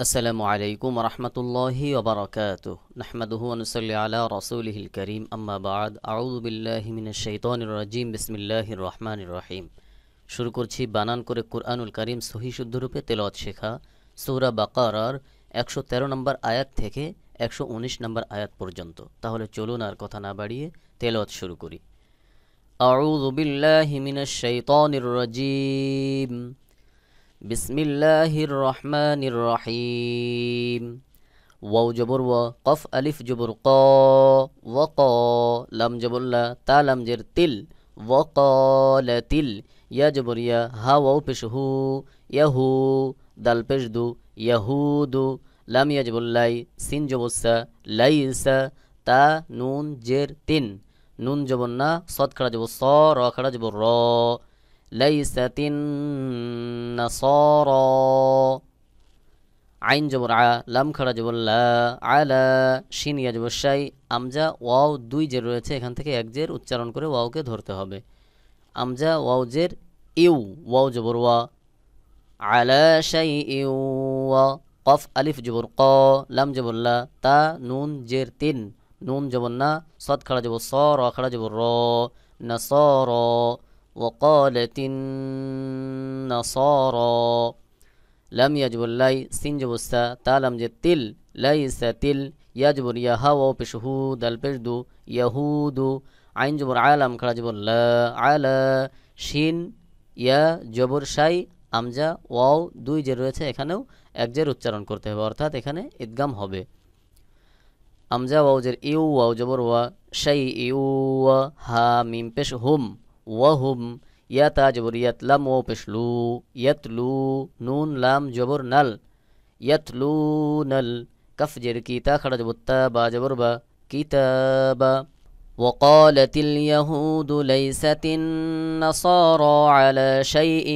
আসসালামু আলাইকুম রহমতুল্লাহি ওবরাকাতুহ নাহমাদুহু ওয়া নুসাল্লি আলা রাসূলিহিল কারীম আম্মা বা'দ আউযু বিল্লাহি মিনাশ শাইতানির রাজীম বিসমিল্লাহির রহমানির রহিম। শুরু করছি বানান করে কুরআনুল কারীম সহিহ শুদ্ধ রূপে তেলাওয়াত শেখা সূরা বাকারার 113 নম্বর আয়াত থেকে 119 নম্বর আয়াত পর্যন্ত। তাহলে চলুন আর কথা না বাড়িয়ে তেলাওয়াত শুরু করি। আউযু বিল্লাহি মিনাশ শাইতানির রাজীম বিসমিল্লাহির রহমানির রহিম। ওয়াও জবর ওয়া, কফ আলিফ জবর ক, ওয়া ক, লাম জবর লা, তা লাম জের তিল, ওয়া ক্বালাতিল, ইয়া জবর ইয়া, হা ওয়াও পেশ হু, ইয়াহু, দাল পেশ দু, ইয়াহুদু, লাম ইয়া জবর লাই, সিন জবর সা, লাইসা, তা নুন জের তিন, নুন জবর না, সদ খাড়া জবর স, র খাড়া জবর র, লাইসাতিন নাসারা, আইন জবর আ, লাম খাড়া জবর লা, আলা, শিন ইয়া জবর শাই, আমজা ওয়াও দুই জের রয়েছে, এখান থেকে এক জের উচ্চারণ করে ওয়াওকে ধরতে হবে। আমজা ওয়াও জের ইউ, ওয়াও জবর ওয়া, আলা শাই ইউ ওয়া, কফ আলিফ জবর ক, লাম জবর লা, তা নুন জের তিন, নুন জবর না, সদ খাড়া জবর স, র খাড়া জবর র, নাসারা, ওয়াকালাতিন নাসারা, লাম ইয়াজবুর লাই, সিন জবর সা, তা লাম জের তিল, লাইসাতিল, ইয়াজবুর ইয়া, হা ওয়াও পেশ হু, দাল পেশ দু, ইয়াহুদু, আইন জবর আলাম খাড়া জবর লা, আলা, শিন ইয়া জবর শাই, আমজা ওয়াও দুই জের রয়েছে, এখানেও এক জের উচ্চারণ করতে হবে, অর্থাৎ এখানে ইদগাম হবে। আমজা ওয়াও জের ইউ, ওয়াও জবর ওয়া, শাই ইউ ওয়া, হা মিম পেশ হুম, ওয়া হুম, ইয়া তা জবর ইয়াত, লাম ওয়াও পেশ লু, ইয়াতলু, নুন লাম জবর নাল, ইয়াতলু নাল, কাফ জের কি, তা খাড়া জবর তা, বা জবর বা, কিতাবা। وقالت اليهود ليست النصارى على شيء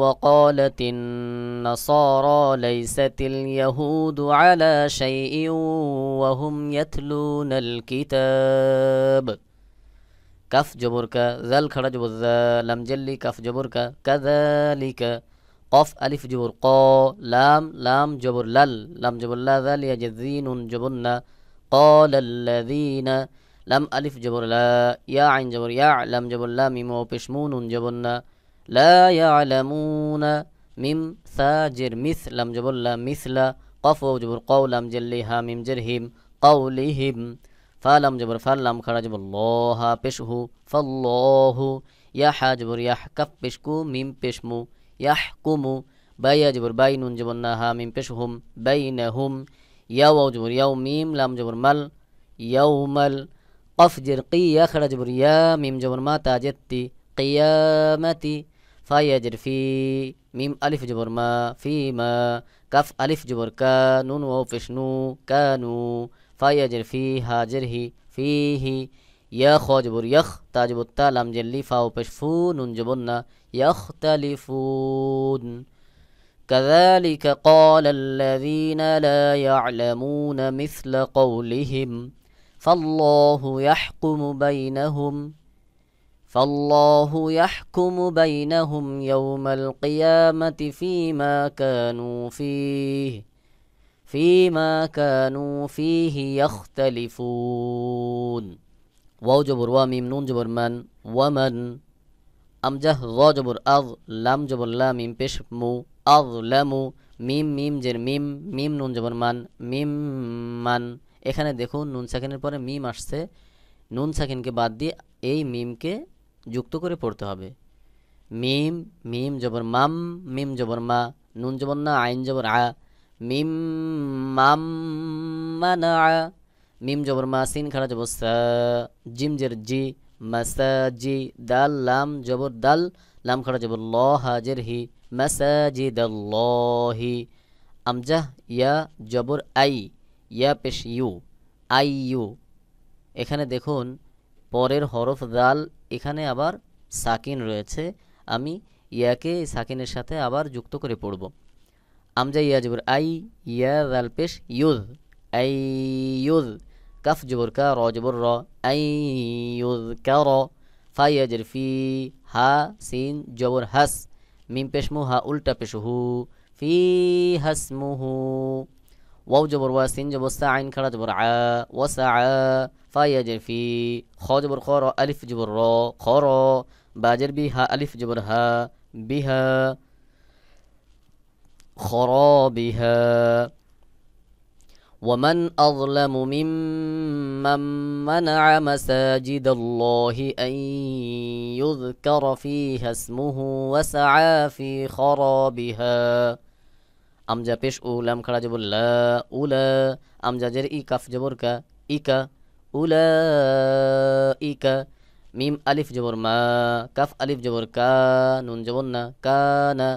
وقالت النصارى ليست اليهود على شيء وهم يتلون الكتاب। কাফ জবর কা, জাল খাড়া জবর জা, লাম জেল্লি, কাফ জবর কা, কাযালিকা, কফ আলিফ জবর ক, লাম লাম জবর লাল, লাম জবর লা, জাল ইয়া জের নুন জবর না, ক্বালাল্লাযীনা, লাম আলিফ জবর লা, ইয়া আইন জবর ইয়া, লাম জবর লা, মিম ওয়াও পেশ মু, নুন জবর না, লা ইয়ালামুনা, মিম সা জের মিস, লাম জবর লা, মিসলা, কফ ওয়াও জবর কও, লাম জেল্লি, হা মিম জের হিম, কওলিহিম, ফা লাম জবর ফা, লাম খাড়া জবর ল, হা পেশ হু, ফাল্লাহু, ইয়া হা জবর ইয়াহ, কাফ পেশ কু, মিম পেশ মু, ইয়াহকুমু, বাই ইয়া জবর বাই, নুন জবর না, হা মিম পেশ হুম, বাইনাহুম, ইয়া ওয়াও জবর ইয়াও, মিম লাম জবর মাল, ইয়াউমাল, কফ জের কি, ইয়া খাড়া জবর ইয়া, মিম জবর মা, তা জের তি, কিয়ামাতি, ফা ইয়া জের ফি, মিম আলিফ জবর মা, ফিমা, কাফ আলিফ জবর কা, নুন ওয়াও পেশ নু, কানু, ফা ইয়া জের ফি, হা জের হি, ফিহি, ইয়া খ জবর ইয়াখ, তা জবর তা, লাম জেল্লি, ফা ও পেশ ফু, নুন জবর না, ইয়াখতালিফুন। كذلك قال الذين لا يعلمون مثل قولهم فالله يحكم بينهم يوم القيامة فيما كانوا فيه يختلفون। ওয়াও জবর ওয়া, মিম নুন জবর মান, ওয়ামান, আমজাহ র জবর আয, লাম জবর লা, মিম পেশ মু, আযলামু, মিম মিম জের মিম, মিম নুন জবর মান, মিম মান। এখানে দেখুন নুন সাকিনের পরে মিম আসছে, নুন সাকিনকে বাদ দিয়ে এই মিমকে যুক্ত করে পড়তে হবে। মিম মিম জবর মাম, মিম জবর মা, নুন জবর না, আইন জবর আ, মিম মাম মানা, মিম জবর মা, সিন খাড়া জবর সা, জিম জের জি, মাসাজি, দাল লাম জবর দাল, লাম খাড়া জবর ল, হা জের হি, মাসাজিদাল্লাহি, আমজাহ ইয়া জবর আই, ইয়া পেশ ইউ, আই ইউ। এখানে দেখুন পরের হরফ দাল, এখানে আবার সাকিন রয়েছে, আমি ইয়াকে সাকিনের সাথে আবার যুক্ত করে পড়ব। আমজা ইয়া জবর আই, ইয়া দাল পেশ ইউদ, আই ইউদ, কাফ জবর কা, র জবর র, আই ইউদ কা র, ফা ইয়া জের ফি, হা সিন জবর হাস, মিম পেশ মু, হা উল্টা পেশ হু, فيها اسمه واو جبر وا سين جبر سا عين خرا جبر ع وسعى فا يجر في خا جبر خا ألف جبر را خرا باجر بها ألف جبر ها بها خرابها ومن أظلم ممن منع مساجد الله أن يذكر فيها اسمه وسعى في خرابها আমজা পেশ উ লাম খাড়া জবর লা উলা আমজা জের ই কাফ জবর কা ইকা উলা ইকা মিম আলিফ জবর মা কাফ আলিফ জবর কা নুন জবর না কানা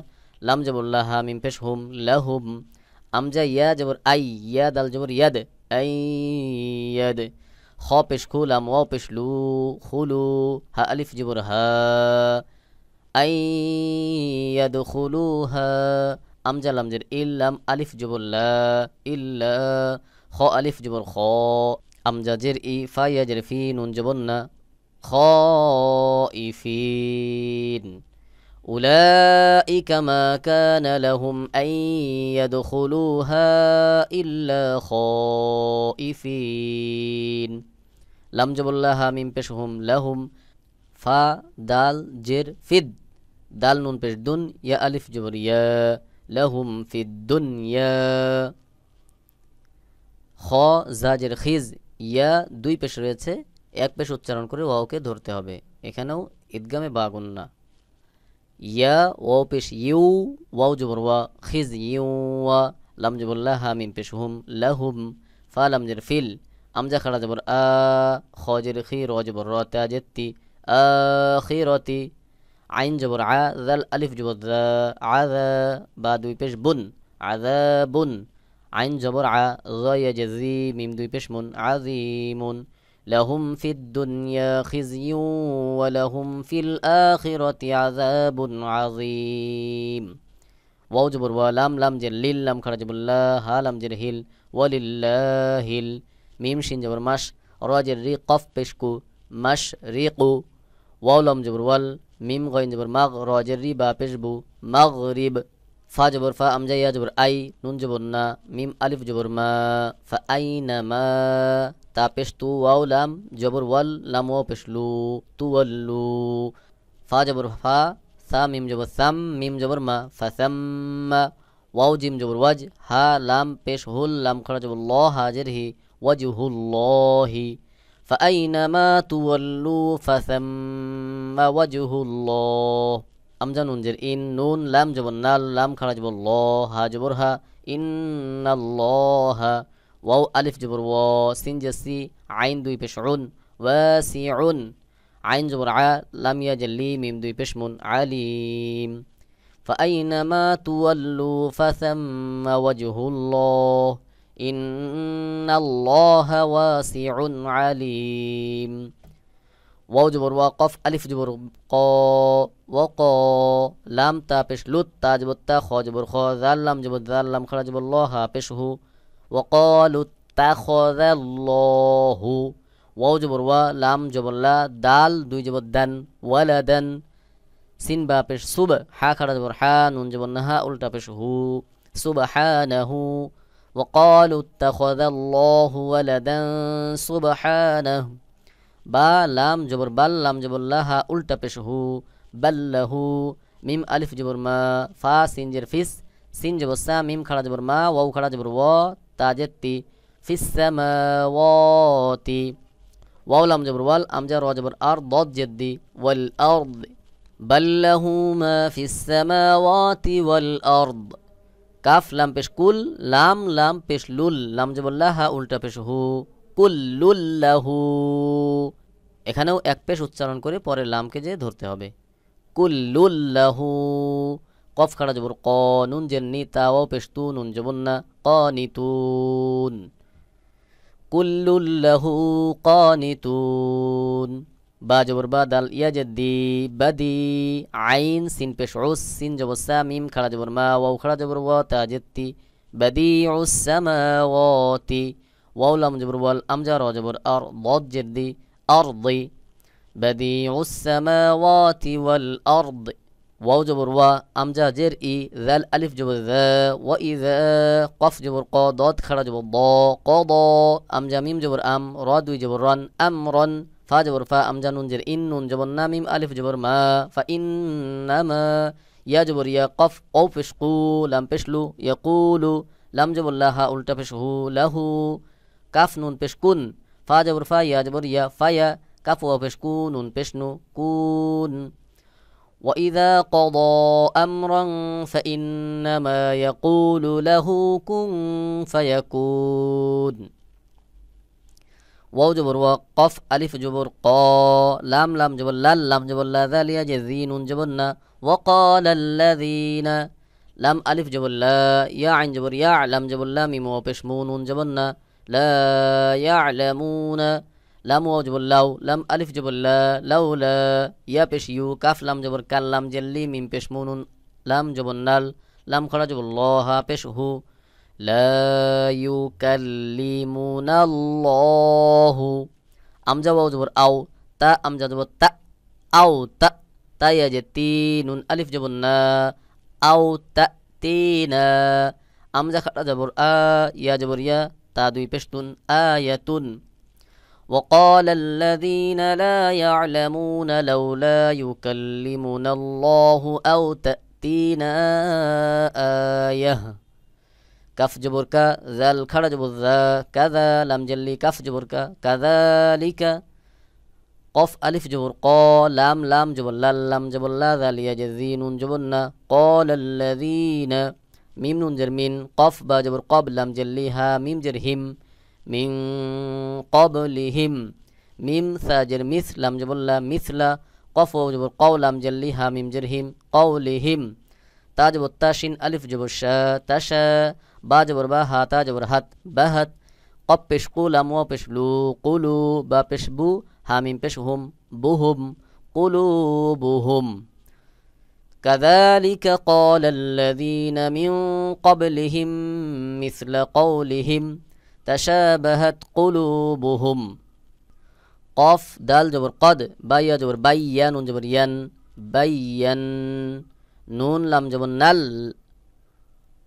লাম জবর লা হা মিম পেশ হুম লাহুম আমজা ইয়া জবর আই ইয়া দাল জবর ইয়াদ আই ইয়াদ খ পেশ খু লাম ওয়াও পেশ লু খুলু হা আলিফ জবর হা আই ইয়াদখুলুহা আমজা লামজের ইল্লাম আলিফ জবর লা ইল্লা খ আলিফ জবর খ আমজা জের ই ফা ইয়াজের ফি নুন জবর না খাইফিন উলাইকা মা কানা লাহুম আন ইয়াদখুলুহা ইল্লা খাইফিন লাম জবর লা হা মিম পেশ হুম লাহুম ফা দাল জের ফিদ দাল নুন পেশ দুন ইয়া আলিফ জবর ইয়া লাহুম ফিদ দুনিয়া খ জাজের খিজ ইয়া দুই পেশ রয়েছে এক পেশ উচ্চারণ করে ওয়াওকে ধরতে হবে এখানেও ইদগামে বা গুন্না ইয়া ওয়াও পেশ ইউ ওয়াও জবর ওয়া খিজ ইউ ওয়া লাম জবর লা হা মিম পেশ হুম লাহুম ফা লাম জের ফিল আমজা খাড়া জবর আ খ জের খি র জবর র তা জেত্তি আখিরাতি আইন জবর আ জাল আলিফ জবর যা আযা বা দুই পেশ বুন আযাবুন আইন জবর আ যা ইয়াজজি মিম দুই পেশ মুন আযীমুন লাহুম ফিদ দুনিয়া খিযয়ু ওয়া লাহুম ফিল আখিরাতি আযাবুন আযীম ওয়াও জবর ওয়া লাম লাম জের লিল লাম খাড়া জবর লা হা লাম জের হিল ওয়ালিল্লাহিল মিম শিন জবর মাশ র জের রি কফ পেশ কু মাশ রিকু ওয়াও লাম জবর ওয়াল মিম গইন জবর মাগ র জের রি বা পেশ বু মাগরিব ফা জবর ফা আমজা ইয়া জবর আই নুন জবর না মিম আলিফ জবর মা ফা আইনা মা তা পেশ তু ওয়াও লাম জবর ওয়াল লাম ওয়াও পেশ লু তুওয়াল্লু ফা জবর ফা সা মিম জবর সাম মিম জবর মা ফাসাম্মা ওয়াও জিম জবর ওয়াজ হা লাম পেশ হুল লাম খাড়া জবর ল হাজের হি ওয়াজহুল্লাহি فأينما تولوا فثم وجه الله আমজা নুন জের ইন নুন লাম জবর নাল লাম খাড়া জবর ল হা জবর হা ইন্নাল্লাহা ওয়াও আলিফ জবর ওয়া সিন জেসি আইন দুই পেশ উন ওয়াসিউন আইন জবর আ লাম ইয়া জেলি মিম দুই পেশ মুন আলিম فأينما تولوا فثم وجه الله ইন্নাল্লাহা ওয়াসিউন আলিম ওয়াও জবর ওয়া কফ আলিফ জবর ক ওয়া ক লাম তা পেশ লুত তা জবর তা খ জবর খ জাল লাম জবর জাল লাম খাড়া জবর ল হা পেশ হু ওয়া ক্বালু তাখাযাল্লাহু ওয়াও জবর ওয়া লাম জবর লা দাল দুই জবর দান ওয়ালাদান সিন বা পেশ সুব হা খাড়া জবর হা নুন জবর না হা উল্টা পেশ হু সুবহানাহু وقالوا اتخذ الله ولدا سبحانه با لام جبر بل لام جبر لها উল্টা পেশ হু বাল্লাহু মিম আলিফ জবর মা ফা সিন জের ফিস সিন জবর সা মিম খাড়া জবর মা ওয়াও খাড়া জবর ওয়া তা জেত্তি ফিস সামাওয়াতি ওয়াও লাম জবর ওয়াল আমজা র জবর আর দদ জেদ্দি ওয়াল আরদ বাল্লাহু মা ফিস সামাওয়াতি ওয়াল আরদ কাফ লাম পেশ কুল লাম লাম পেশ লুল লাম জবর লা হা উল্টা পেশ হু কুল্লুল্লাহু এখানেও এক পেশ উচ্চারণ করে পরে লামকে যে ধরতে হবে কুল্লুল্লাহু কফ খাড়া জবর ক নুন জের নি তা ওয়াও পেশ তু নুন জবর না কানিতুন কুল্লুল্লাহু কানিতুন বা জবর বা দাল ইয়া জেদ্দি বাদি আইন সিন পেশ উস সিন জবর সা মিম খাড়া জবর মা ওয়াও খাড়া জবর ওয়া তা জেত্তি বাদিউস সামাওয়াতি ওয়াও লাম জবর ওয়াল আমজা র জবর আর দদ জেদ্দি আরদি বাদিউস সামাওয়াতি ওয়াল আরদ ওয়াও জবর ওয়া, আমজা জের ই, জাল আলিফ জবর যা, ওয়া ইযা, কফ জবর ক, দদ খাড়া জবর দ, ক দ, আমজা মিম জবর আম, র দুই জবর রন, আম রন, ফা জবর ফা, আমজা নুন জের ইন, নুন জবর না, মিম আলিফ জবর মা, ফা ইন্নামা, ইয়া জবর ইয়া, কফ ও পেশ কু, লাম পেশ লু, ইয়াকুলু, লাম জবর লা, হা উল্টা পেশ হু, লাহু, কাফ নুন পেশ কুন, ফা জবর ফা, ইয়া জবর ইয়া, ফায়া, কাফ ওয়া পেশ কু, নুন পেশ নু, কুন। وإذا قضى أمرا فإنما يقول له كن فيكون واو جبر وقف ألف جبر قا لام لام جبر لال لام جبر لا ذال يجزين جبرنا وقال الذين لام ألف جبر لا يا عين جبر يا لام جبر لا ميم وبشمون جبرنا لا يعلمون লাম ওয়াও জবর লাউ, লাম আলিফ জবর লা, লাউলা, ইয়া পেশ ইউ, কাফ লাম জবর কাল, লাম জেল্লি, মিম পেশ মুনুন, লাম জবর নাল, লাম খরা জবর ল, হা পেশ হু, লা ইউকাল্লিমুনাল্লাহু, আমজা ওয়াও জবর আও, তা আমজা জবর তা, আও তা, তা ইয়া যে তি, নুন আলিফ জবর না, আও তা তিনা, আমজা খরা জবর আ, ইয়া জবর ইয়া, তা দুই পেশ তুন, আয়াতুন। وقال الذين لا يعلمون لولا يكلمنا الله أو تأتينا آية كف جبر كا ذال خرج جبر ذا كذا لم جلي كف جبر كا كذلك قف ألف جبر قا لام لام جبر لال لام جبر لا ذال يجزي نون جبرنا قال الذين ميم نون جرمين قف با جبر قب لام جليها ميم جرهم মিন ক্বাবলিহিম, মিম সাজের মিস, লাম জবর লা, মিসলা, কফ ওয়াও জবর কও, লাম জেল্লি, হা মিম জের হিম, কওলিহিম, তা জবর তা, শিন আলিফ জবর শা, তাশা, বা জবর বা, হা তা জবর হাত, বাহাত, কফ পেশ কু, লাম ওয়া পেশ লু, কুলু, বা পেশ বু, হা মিম পেশ হুম, বুহুম, কুলুবুহুম। كذلك قال الذين من قبلهم مثل قولهم تشابهت قلوبهم قاف دال جبر قد بايا جبر بايا نون جبر ين بين نون لام جبر نل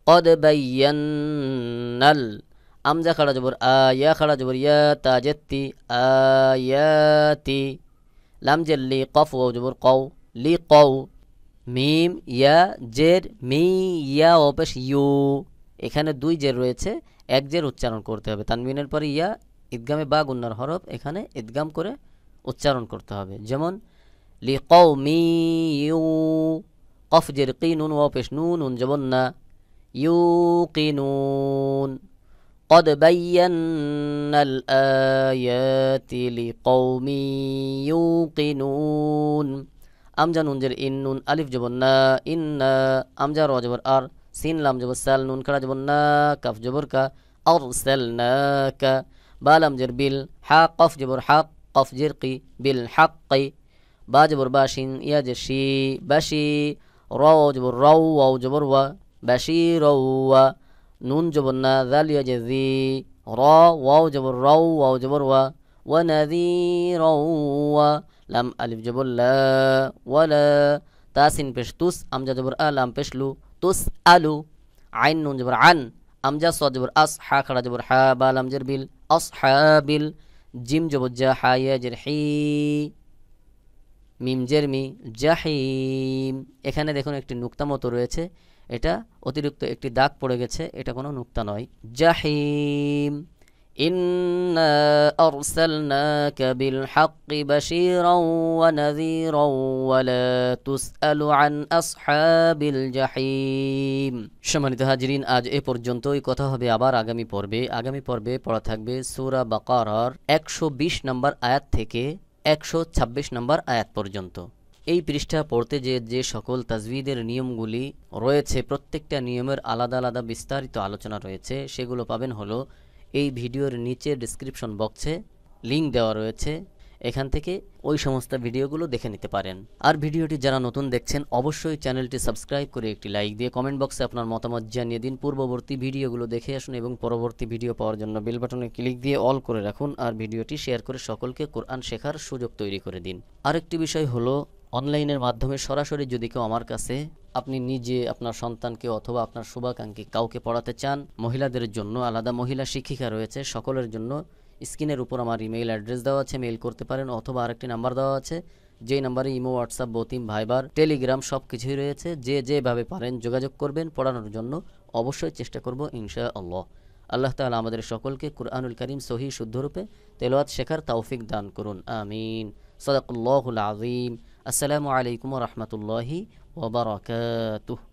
قد بينل আমজা খাড়া জবর আ, ইয়া খাড়া জবর ইয়া, তা জেত্তি, আয়াতি, লাম জেল্লি, কফ ওয়াও জবর কও, লি কও, মিম ইয়া জের মি, ইয়া ও পেশ ইউ, এখানে দুই জের রয়েছে, এক জের উচ্চারণ করতে হবে, তানবিনের পরে ইয়া, ইদগামে বা গুন্নার হরফ, এখানে ইদগাম করে উচ্চারণ করতে হবে। যেমন লি কওমি ইউ, কফ জের কি, নুন ওয়া পেশ নু, নুন জবর না, ইউকিনুন, قد بينا الآيات لقوم يوقنون আমজা নুন জের ইন, নুন আলিফ জবর না, ইন্না, আমজা র জবর আর, সিন লাম জবর সাল, নুন খাড়া জবর না, কাফ জবর কা, আরসালনাকা, বা লাম জের বিল, হা কফ জবর হাক, কফ জের কি, বিল হাক্কি, বা জবর বা, শিন ইয়া জের শি, বাশি, র জবর রাও, ওয়াও জবর ওয়া, বাশিরাওয়া, নুন জবর না, জাল ইয়া জের জি, র ওয়াও জবর রাও, ওয়াও জবর ওয়া, ওয়া নাযীরাওয়া, লাম আলিফ জবর লা, ওয়ালা, তাসিন পেশ তুস, আমজা জবর আ, লাম পেশ লু, তুস আলু, আইন নুন জবর আন, আমজা সাদ জবর আস, হা খাড়া জবর হা, বা লাম জের বিল, আসহাবিল, জিম জবর জা, হা ইয়া জের হি, মিম জের মি, জাহিম। এখানে দেখুন একটি নুক্তা মতো রয়েছে, এটা অতিরিক্ত একটি দাগ পড়ে গেছে, এটা কোনো নুক্তা নয়। জাহিম, ইন্না আরসালনাকা বিল হাক্কি বাশীরাও ওয়া নাযীরাও ওয়া লা তুসআলু আন আসহাবিল জাহিম। সম্মানিত হাজিরিন, আজ এ পর্যন্তই, কথা হবে আবার আগামী পর্বে। আগামী পর্বে পড়া থাকবে সূরা বাকারার 120 নম্বর আয়াত থেকে 126 নম্বর আয়াত পর্যন্ত। এই পৃষ্ঠা পড়তে যে সকল তাজবিদের নিয়মগুলি রয়েছে, প্রত্যেকটা নিয়মের আলাদা আলাদা বিস্তারিত আলোচনা রয়েছে, সেগুলো পাবেন হলো এই ভিডিওর নিচে ডেসক্রিপশন বক্সে লিঙ্ক দেওয়া রয়েছে, এখান থেকে ওই সমস্ত ভিডিওগুলো দেখে নিতে পারেন। আর ভিডিওটি যারা নতুন দেখছেন, অবশ্যই চ্যানেলটি সাবস্ক্রাইব করে একটি লাইক দিয়ে কমেন্ট বক্সে আপনার মতামত জানিয়ে দিন। পূর্ববর্তী ভিডিওগুলো দেখে আসুন এবং পরবর্তী ভিডিও পাওয়ার জন্য বেল বাটনে ক্লিক দিয়ে অল করে রাখুন। আর ভিডিওটি শেয়ার করে সকলকে কোরআন শেখার সুযোগ তৈরি করে দিন। আরেকটি বিষয় হলো, অনলাইনের মাধ্যমে সরাসরি যদি কেউ আমার কাছে আপনি নিজে আপনার সন্তানকে অথবা আপনার শুভাকাঙ্ক্ষী কাউকে পড়াতে চান, মহিলাদের জন্য আলাদা মহিলা শিক্ষিকা রয়েছে, সকলের জন্য স্ক্রিনের উপর আমার ইমেইল অ্যাড্রেস দেওয়া আছে, মেইল করতে পারেন, অথবা আরেকটি নাম্বার দেওয়া আছে, যেই নাম্বারে ইমো, হোয়াটসঅ্যাপ, বতিম, ভাইবার, টেলিগ্রাম সব কিছুই রয়েছে। যে যেভাবে পারেন যোগাযোগ করবেন, পড়ানোর জন্য অবশ্যই চেষ্টা করব ইনশাআল্লাহ। আল্লাহ তাআলা আমাদের সকলকে কুরআনুল কারীম সহিহ শুদ্ধরূপে তেলাওয়াত শেখার তৌফিক দান করুন, আমিন। সাদাকাল্লাহুল আযীম। আসসালামু আলাইকুম ওয়া রাহমাতুল্লাহি ওয়া বারাকাতুহু।